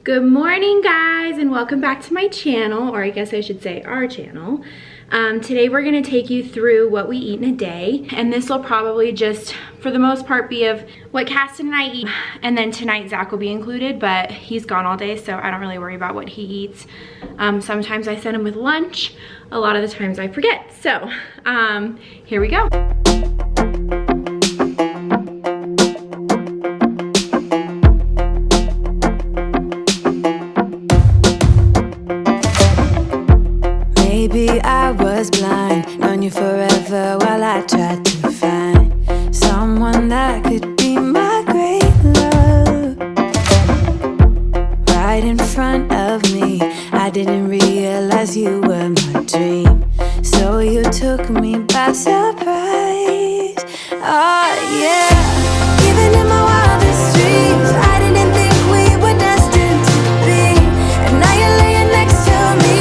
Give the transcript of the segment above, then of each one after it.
Good morning, guys, and welcome back to my channel, or I guess I should say our channel. Today we're going to take you through what we eat in a day, and this will probably just, for the most part, be of what Castin and I eat, and then tonight Zach will be included, but he's gone all day, so I don't really worry about what he eats. Sometimes I send him with lunch. A lot of the times I forget. So, here we go. Maybe I was blind, known you forever while I tried to find someone that could be my great love. Right in front of me, I didn't realize you were my dream, so you took me by surprise. Oh yeah, even in my wildest dreams, I didn't think we were destined to be, and now you're laying next to me.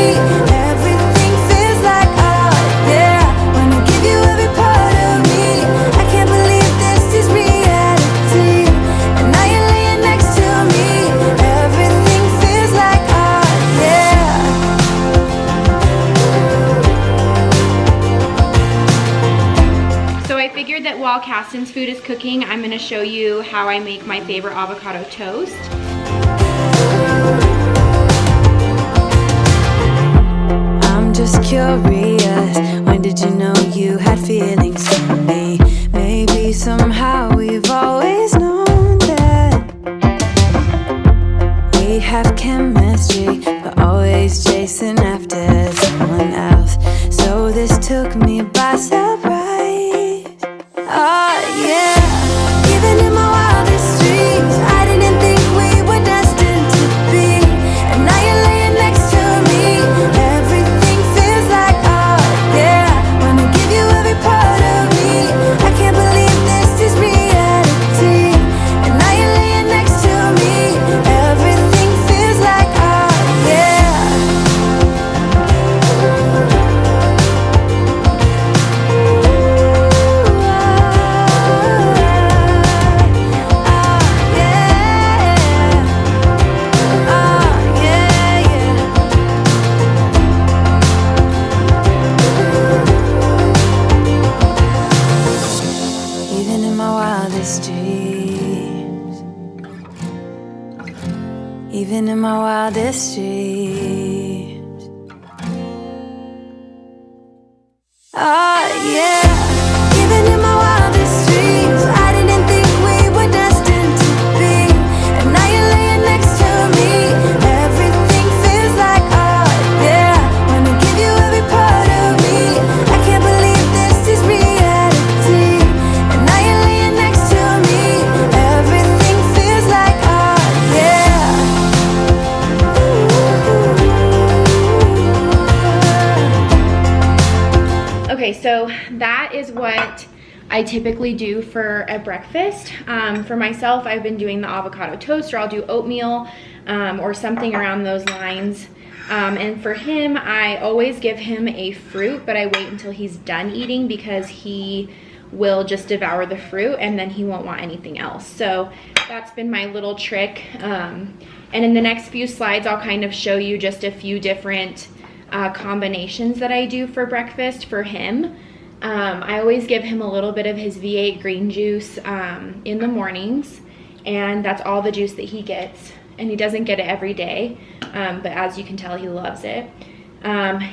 That while Castin's food is cooking, I'm going to show you how I make my favorite avocado toast. I'm just curious, when did you know you had feelings for me? Maybe somehow we've always known that we have chemistry, but always chasing after someone else. So this took me by surprise. Oh yeah, even in my wildest dreams, I didn't think we were destined to be, and now you're laying next to me. Everything feels like oh yeah, wanna give you every part of me. I can't believe this is reality, and now you're laying next to me. Everything feels like oh yeah. Even in my wildest dreams. Oh yeah, even in my wildest dreams, I didn't think we were destined to be, and now you're laying next to me. Everything feels like oh yeah, wanna give you every part of me. I can't believe this is reality, and now you're laying next to me. Everything feels like oh yeah. Okay, so that is what I typically do for a breakfast. For myself, I've been doing the avocado toast, or I'll do oatmeal or something around those lines. And for him, I always give him a fruit, but I wait until he's done eating because he will just devour the fruit and then he won't want anything else. So that's been my little trick. And in the next few slides, I'll kind of show you just a few different combinations that I do for breakfast for him. I always give him a little bit of his V8 green juice in the mornings, and that's all the juice that he gets, and he doesn't get it every day, but as you can tell, he loves it.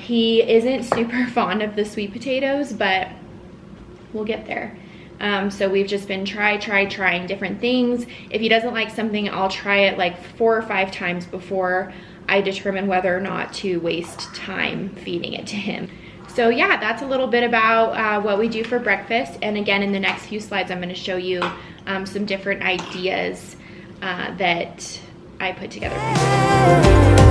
He isn't super fond of the sweet potatoes, but we'll get there. So we've just been trying different things. If he doesn't like something, I'll try it like 4 or 5 times before I determine whether or not to waste time feeding it to him. So yeah, that's a little bit about what we do for breakfast. And again, in the next few slides, I'm going to show you some different ideas that I put together for you.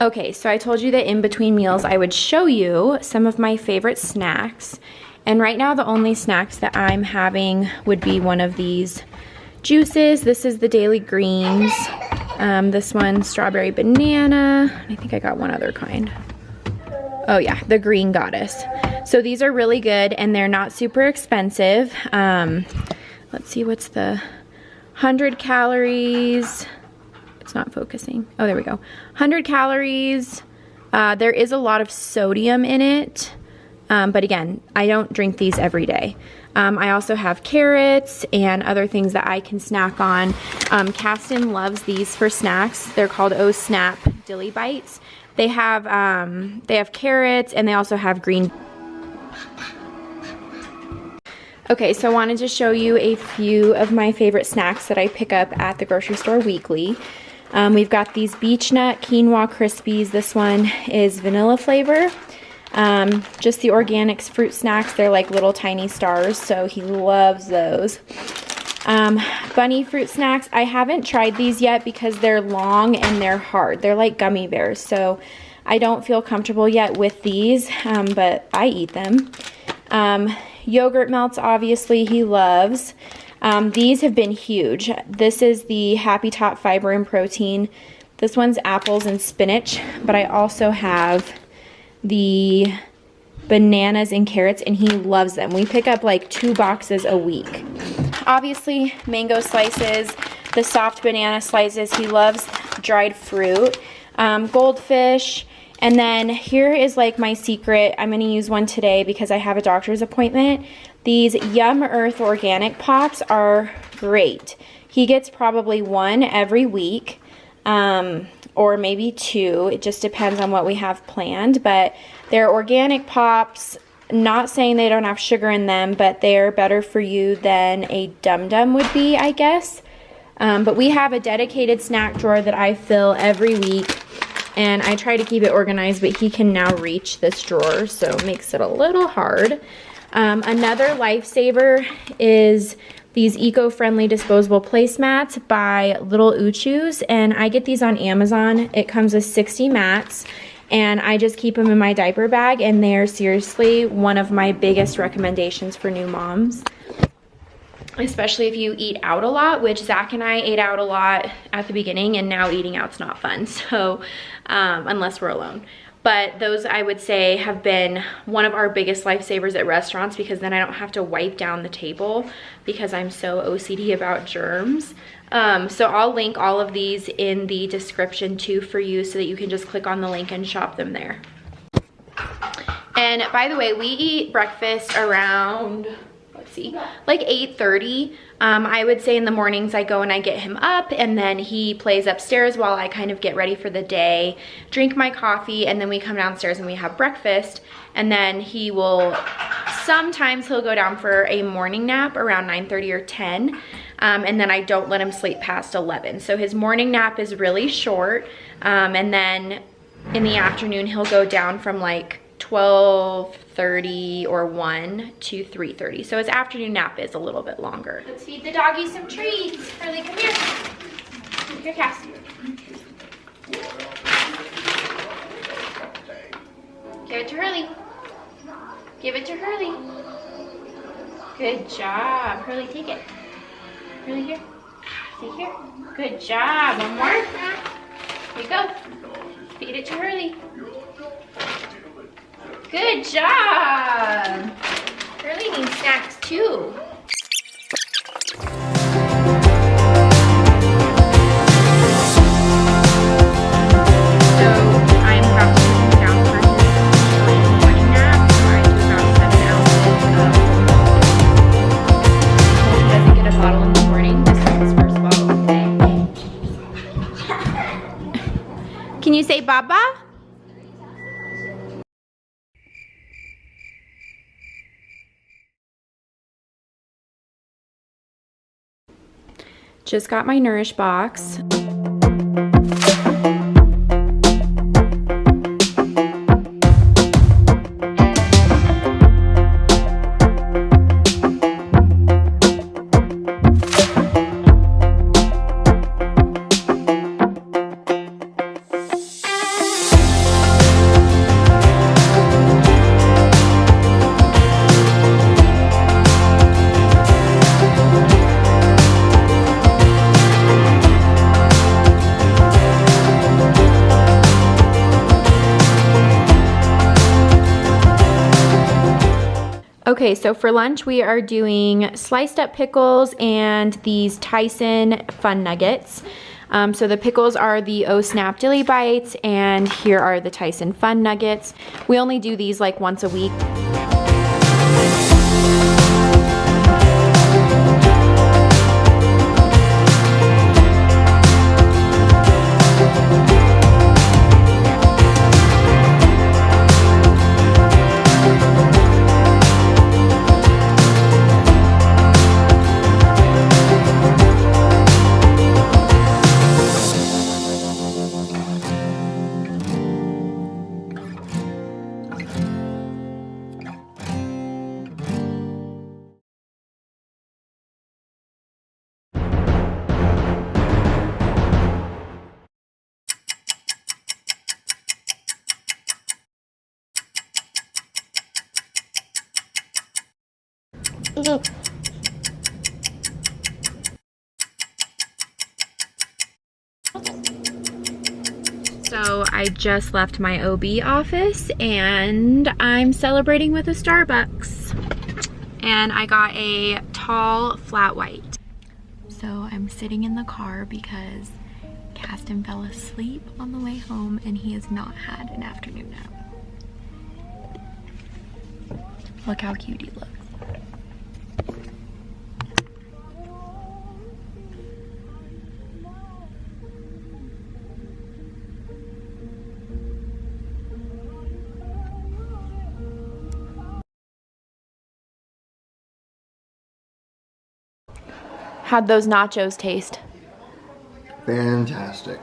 Okay, so I told you that in between meals I would show you some of my favorite snacks. And right now the only snacks that I'm having would be one of these juices. This is the Daily Greens. This one, strawberry banana. I think I got one other kind. Oh yeah, the Green Goddess. So these are really good and they're not super expensive. Let's see, what's the 100 calories. It's not focusing. Oh, there we go. 100 calories. There is a lot of sodium in it. But again, I don't drink these every day. I also have carrots and other things that I can snack on. Castin loves these for snacks. They're called Oh Snap Dilly Bites. They have carrots and they also have green. Okay, so I wanted to show you a few of my favorite snacks that I pick up at the grocery store weekly. We've got these Beech Nut Quinoa Crispies. This one is vanilla flavor. Just the organics fruit snacks. They're like little tiny stars, so he loves those. Bunny fruit snacks. I haven't tried these yet because they're long and they're hard. They're like gummy bears, so I don't feel comfortable yet with these, but I eat them. Yogurt melts, obviously, he loves. These have been huge. This is the Happy Tot Fiber and Protein. This one's apples and spinach, but I also have the bananas and carrots, and he loves them. We pick up like 2 boxes a week. Obviously, mango slices, the soft banana slices. He loves dried fruit, goldfish, and then here is like my secret. I'm going to use one today because I have a doctor's appointment. These Yum Earth organic pops are great. He gets probably 1 every week, or maybe 2. It just depends on what we have planned, but they're organic pops. Not saying they don't have sugar in them, but they're better for you than a Dum Dum would be, I guess. But we have a dedicated snack drawer that I fill every week, and I try to keep it organized, but he can now reach this drawer, so it makes it a little hard. Another lifesaver is these eco-friendly disposable placemats by Little Uchus, and I get these on Amazon. It comes with 60 mats, and I just keep them in my diaper bag, and they're seriously one of my biggest recommendations for new moms, especially if you eat out a lot, which Zach and I ate out a lot at the beginning, and now eating out's not fun, so unless we're alone. But those, I would say, have been one of our biggest lifesavers at restaurants, because then I don't have to wipe down the table because I'm so OCD about germs. So I'll link all of these in the description too for you, so that you can just click on the link and shop them there. And by the way, we eat breakfast around, let's see, like 8:30. I would say in the mornings I go and I get him up, and then he plays upstairs while I kind of get ready for the day, drink my coffee, and then we come downstairs and we have breakfast. And then he will, sometimes he'll go down for a morning nap around 9:30 or 10. And then I don't let him sleep past 11. So his morning nap is really short. And then in the afternoon, he'll go down from like 12:30 or 1 to 3:30. So his afternoon nap is a little bit longer. Let's feed the doggy some treats. Hurley, come here. Here, Castin. Give it to Hurley. Give it to Hurley. Good job. Hurley, take it. Hurley, here. Stay here. Good job. One more. Here you go. Feed it to Hurley. Good job. Hurley needs snacks too. Can you say Baba? Just got my Nourish box. Okay, so for lunch we are doing sliced up pickles and these Tyson Fun Nuggets. So the pickles are the Oh Snap Dilly Bites, and here are the Tyson Fun Nuggets. We only do these like once a week. So I just left my OB office and I'm celebrating with a Starbucks. And I got a tall flat white. So I'm sitting in the car because Castin fell asleep on the way home and he has not had an afternoon nap. Look how cute he looks. How'd those nachos taste? Fantastic.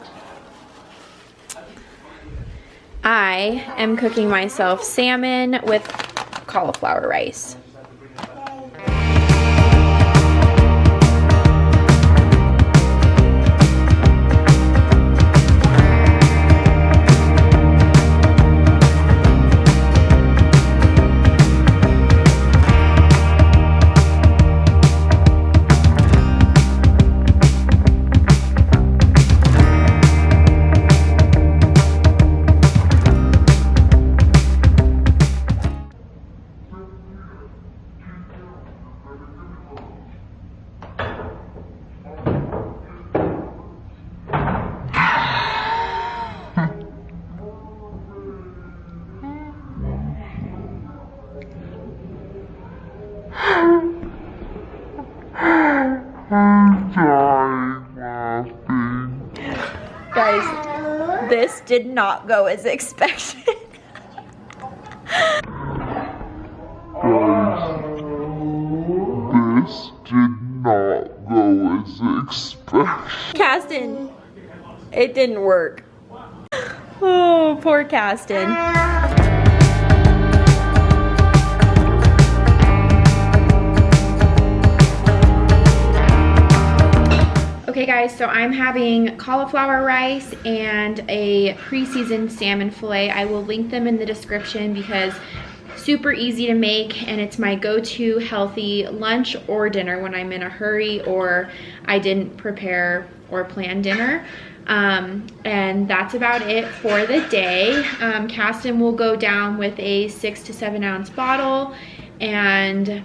I am cooking myself salmon with cauliflower rice. Guys, this did not go as expected. This did not go as expected. Castin, it didn't work. Oh, poor Castin. Okay guys, so I'm having cauliflower rice and a pre-seasoned salmon fillet. I will link them in the description because super easy to make and it's my go-to healthy lunch or dinner when I'm in a hurry or I didn't prepare or plan dinner. And that's about it for the day. Castin will go down with a 6 to 7 ounce bottle and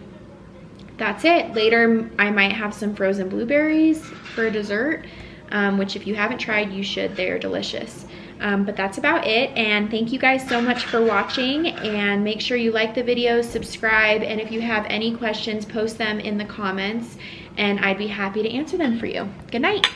that's it. Later, I might have some frozen blueberries for dessert, which if you haven't tried, you should. They're delicious. But that's about it. And thank you guys so much for watching. And make sure you like the video, subscribe. And if you have any questions, post them in the comments. And I'd be happy to answer them for you. Good night.